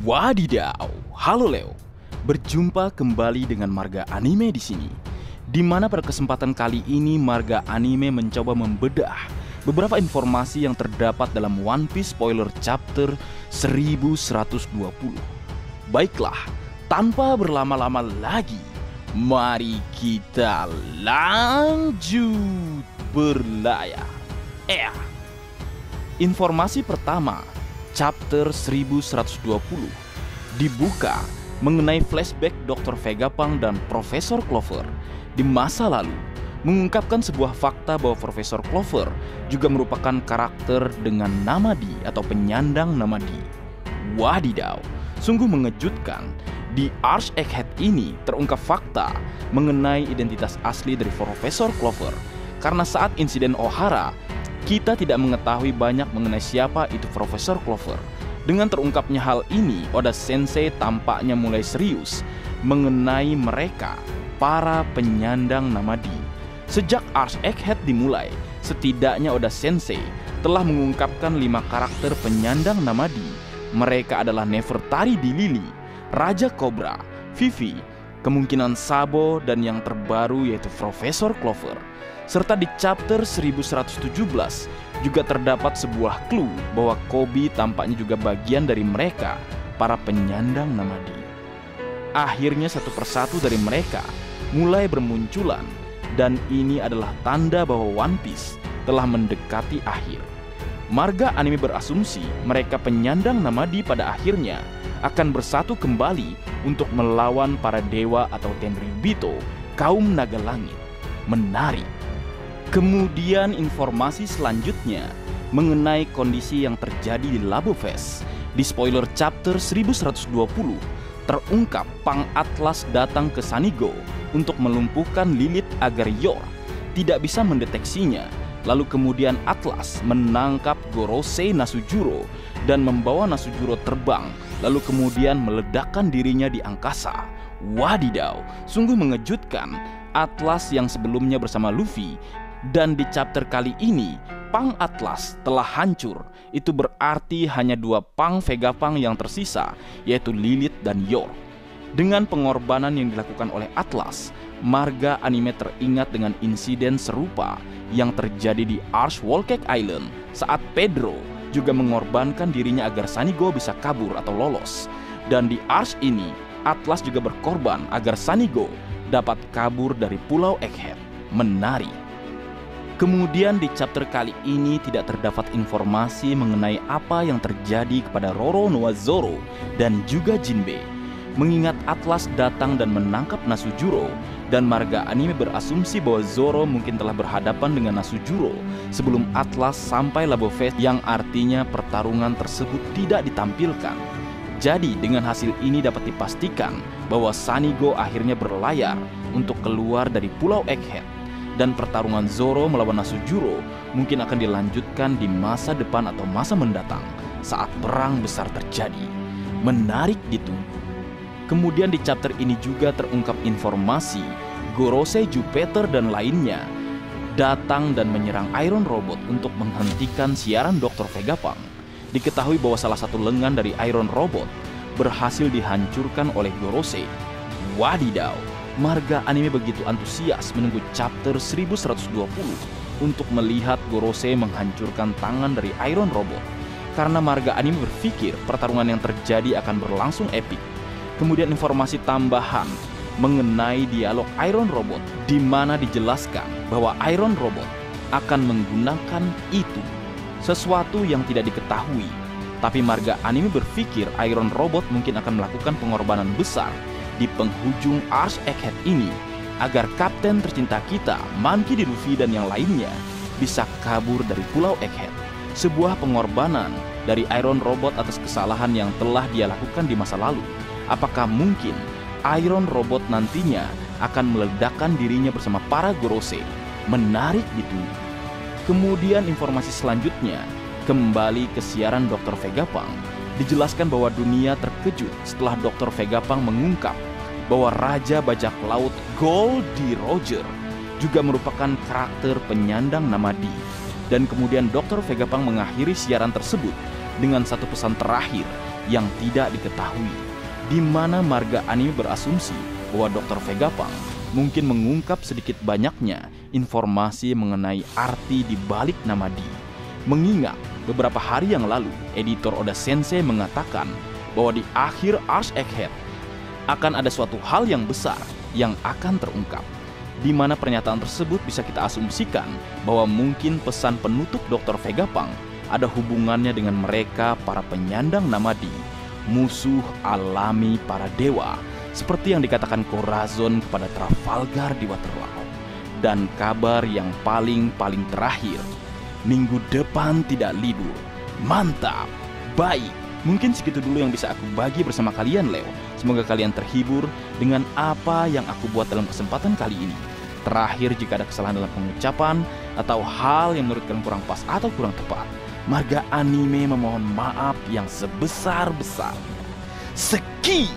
Wadidaw, halo Leo. Berjumpa kembali dengan Marga Anime di sini. Di mana pada kesempatan kali ini Marga Anime mencoba membedah beberapa informasi yang terdapat dalam One Piece spoiler chapter 1120. Baiklah, tanpa berlama-lama lagi, mari kita lanjut berlayar. Informasi pertama, chapter 1120 dibuka mengenai flashback Dr. Vegapunk dan Profesor Clover di masa lalu, mengungkapkan sebuah fakta bahwa Profesor Clover juga merupakan karakter dengan nama Di atau penyandang nama Di. Wadidaw, sungguh mengejutkan. Di Arch Egghead ini terungkap fakta mengenai identitas asli dari Profesor Clover, karena saat insiden Ohara kita tidak mengetahui banyak mengenai siapa itu Profesor Clover. Dengan terungkapnya hal ini, Oda Sensei tampaknya mulai serius mengenai mereka, para penyandang nama Di. Sejak Arch Egghead dimulai, setidaknya Oda Sensei telah mengungkapkan 5 karakter penyandang nama Di. Mereka adalah Nefertari Di Lily, Raja Cobra, Vivi, kemungkinan Sabo, dan yang terbaru yaitu Profesor Clover. Serta di chapter 1117 juga terdapat sebuah clue bahwa Koby tampaknya juga bagian dari mereka, para penyandang nama Di. Akhirnya satu persatu dari mereka mulai bermunculan, dan ini adalah tanda bahwa One Piece telah mendekati akhir. Marga Anime berasumsi mereka penyandang nama Di pada akhirnya akan bersatu kembali untuk melawan para dewa atau Tenryubito, kaum naga langit. Menarik. Kemudian informasi selanjutnya mengenai kondisi yang terjadi di Labo Fest. Di spoiler chapter 1120 terungkap Pang Atlas datang ke Sanigo untuk melumpuhkan Lilith agar Yor tidak bisa mendeteksinya. Lalu kemudian Atlas menangkap Gorosei Nasujuro dan membawa Nasujuro terbang, lalu kemudian meledakkan dirinya di angkasa. Wadidaw, sungguh mengejutkan. Atlas yang sebelumnya bersama Luffy, dan di chapter kali ini Pang Atlas telah hancur. Itu berarti hanya 2 Pang Vegapunk yang tersisa, yaitu Lilith dan Yor. Dengan pengorbanan yang dilakukan oleh Atlas, Marga Anime teringat dengan insiden serupa yang terjadi di Arch Whole Cake Island saat Pedro juga mengorbankan dirinya agar Sanigo bisa kabur atau lolos. Dan di Arch ini Atlas juga berkorban agar Sanigo dapat kabur dari Pulau Egghead. Menarik. Kemudian di chapter kali ini tidak terdapat informasi mengenai apa yang terjadi kepada Roro Noa Zoro dan juga Jinbe. Mengingat Atlas datang dan menangkap Nasujuro, dan Marga Anime berasumsi bahwa Zoro mungkin telah berhadapan dengan Nasujuro sebelum Atlas sampai Labo Fest, yang artinya pertarungan tersebut tidak ditampilkan. Jadi dengan hasil ini dapat dipastikan bahwa Sanigo akhirnya berlayar untuk keluar dari Pulau Egghead, dan pertarungan Zoro melawan Nasujuro mungkin akan dilanjutkan di masa depan atau masa mendatang saat perang besar terjadi. Menarik ditunggu. Kemudian di chapter ini juga terungkap informasi Gorosei, Jupiter, dan lainnya datang dan menyerang Iron Robot untuk menghentikan siaran Dr. Vegapunk. Diketahui bahwa salah satu lengan dari Iron Robot berhasil dihancurkan oleh Gorosei. Wadidaw, Marga Anime begitu antusias menunggu chapter 1120 untuk melihat Gorosei menghancurkan tangan dari Iron Robot, karena Marga Anime berpikir pertarungan yang terjadi akan berlangsung epik. Kemudian informasi tambahan mengenai dialog Iron Robot, di mana dijelaskan bahwa Iron Robot akan menggunakan itu, sesuatu yang tidak diketahui. Tapi Marga Anime berpikir Iron Robot mungkin akan melakukan pengorbanan besar di penghujung Arch Egghead ini agar kapten tercinta kita, Monkey D. Luffy, dan yang lainnya bisa kabur dari Pulau Egghead. Sebuah pengorbanan dari Iron Robot atas kesalahan yang telah dia lakukan di masa lalu. Apakah mungkin Iron Robot nantinya akan meledakkan dirinya bersama para Gorosei? Menarik ditunggu. Kemudian informasi selanjutnya kembali ke siaran Dr. Vegapunk. Dijelaskan bahwa dunia terkejut setelah Dr. Vegapunk mengungkap bahwa Raja Bajak Laut Goldie Roger juga merupakan karakter penyandang nama Di. Dan kemudian Dr. Vegapunk mengakhiri siaran tersebut dengan satu pesan terakhir yang tidak diketahui, di mana marga anime berasumsi bahwa Dr. Vegapunk mungkin mengungkap sedikit banyaknya informasi mengenai arti di balik nama D. Mengingat beberapa hari yang lalu, editor Oda Sensei mengatakan bahwa di akhir Arc Egghead akan ada suatu hal yang besar yang akan terungkap, di mana pernyataan tersebut bisa kita asumsikan bahwa mungkin pesan penutup Dr. Vegapunk ada hubungannya dengan mereka para penyandang nama D, musuh alami para dewa, seperti yang dikatakan Corazon kepada Trafalgar di Waterloo. Dan kabar yang paling terakhir, minggu depan tidak libur. Mantap! Baik, mungkin segitu dulu yang bisa aku bagi bersama kalian, Leo. Semoga kalian terhibur dengan apa yang aku buat dalam kesempatan kali ini. Terakhir, jika ada kesalahan dalam pengucapan atau hal yang menurut kalian kurang pas atau kurang tepat, marga anime memohon maaf yang sebesar-besarnya. Sekian!